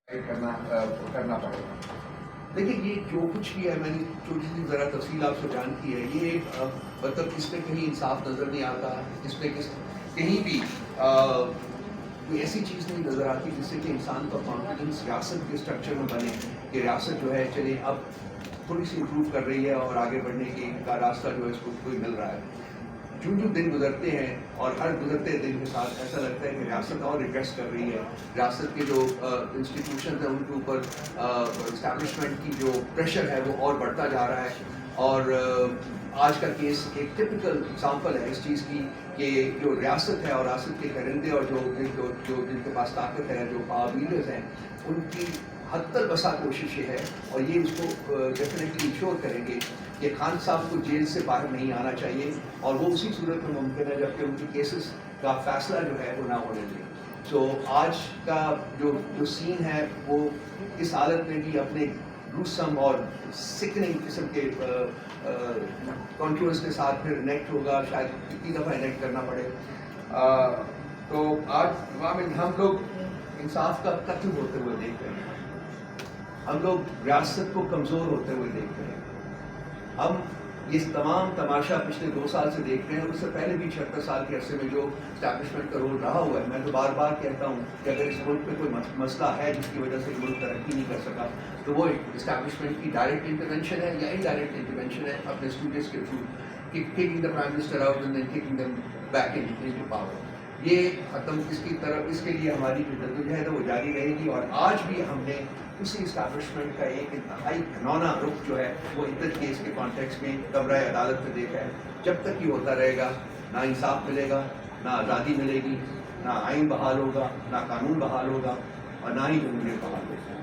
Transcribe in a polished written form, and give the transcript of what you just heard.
کرنا پڑے گا. دیکھیے یہ جو کچھ بھی ہے میں نے چھوٹی سی ذرا تفصیل آپ سے بیان کی ہے، یہ مطلب اس میں کہیں انصاف نظر نہیں آتا، اس میں کہیں بھی کوئی ایسی چیز نہیں نظر آتی جس سے کہ انسان کا کانفیڈنس ریاست کے اسٹرکچر میں بنے کہ ریاست جو ہے چلے اب تھوڑی سی امپروو کر رہی ہے اور آگے بڑھنے کی کا راستہ جو ہے اس کو کوئی مل رہا ہے. جو دن گزرتے ہیں اور ہر گزرتے دن کے ساتھ ایسا لگتا ہے کہ ریاست اور ریگریس کر رہی ہے. ریاست کے جو انسٹیٹیوشنز ہیں ان کے اوپر اسٹیبلشمنٹ کی جو پریشر ہے وہ اور بڑھتا جا رہا ہے. اور آج کا کیس ایک ٹپیکل اگزامپل ہے اس چیز کی کہ جو ریاست ہے اور ریاست کے کرندے اور جن کے پاس طاقت ہے، جو پاور لیڈرز ہیں، ان کی حد البسا کوشش یہ ہے اور یہ اس کو ڈیفینیٹلی انشور کریں گے کہ خان صاحب کو جیل سے باہر نہیں آنا چاہیے، اور وہ اسی صورت میں ممکن ہے جبکہ ان کے کیسز کا فیصلہ جو ہے وہ نہ ہونے دیں. سو آج کا جو سین ہے وہ اس حالت میں بھی اپنے گروسم اور سکننگ قسم کے کنٹرولز کے ساتھ پھر انیکٹ ہوگا، شاید کتنی دفعہ انیکٹ کرنا پڑے. تو آج ہم لوگ انصاف کا قتل ہوتے ہوئے دیکھ رہے ہیں، ہم لوگ ریاست کو کمزور ہوتے ہوئے دیکھ رہے ہیں. ہم یہ تمام تماشا پچھلے 2 سال سے دیکھ رہے ہیں، اور اس سے پہلے بھی 76 سال کے عرصے میں جو اسٹیبلشمنٹ کا رول رہا ہوا ہے. میں تو بار بار کہتا ہوں کہ اگر اس ملک میں کوئی مسئلہ ہے جس کی وجہ سے ملک ترقی نہیں کر سکا تو وہ اسٹیبلشمنٹ کی ڈائریکٹ انٹرونشن ہے یا انڈائریکٹ انٹرونشن ہے اپنے اسٹوڈنٹس کے through, kicking the prime minister out and then kicking them back into power. یہ ختم اس کی طرف، اس کے لیے ہماری جو جدوجہد ہے وہ جاری رہے گی. اور آج بھی ہم نے اسی اسٹیبلشمنٹ کا ایک انتہائی گھنونا رخ جو ہے وہ عدت کیس کے کانٹیکس میں کمرہ عدالت میں دیکھا ہے. جب تک یہ ہوتا رہے گا نہ انصاف ملے گا، نہ آزادی ملے گی، نہ آئین بحال ہوگا، نہ قانون بحال ہوگا، اور نہ ہی جمہوریت بحال ہوگی.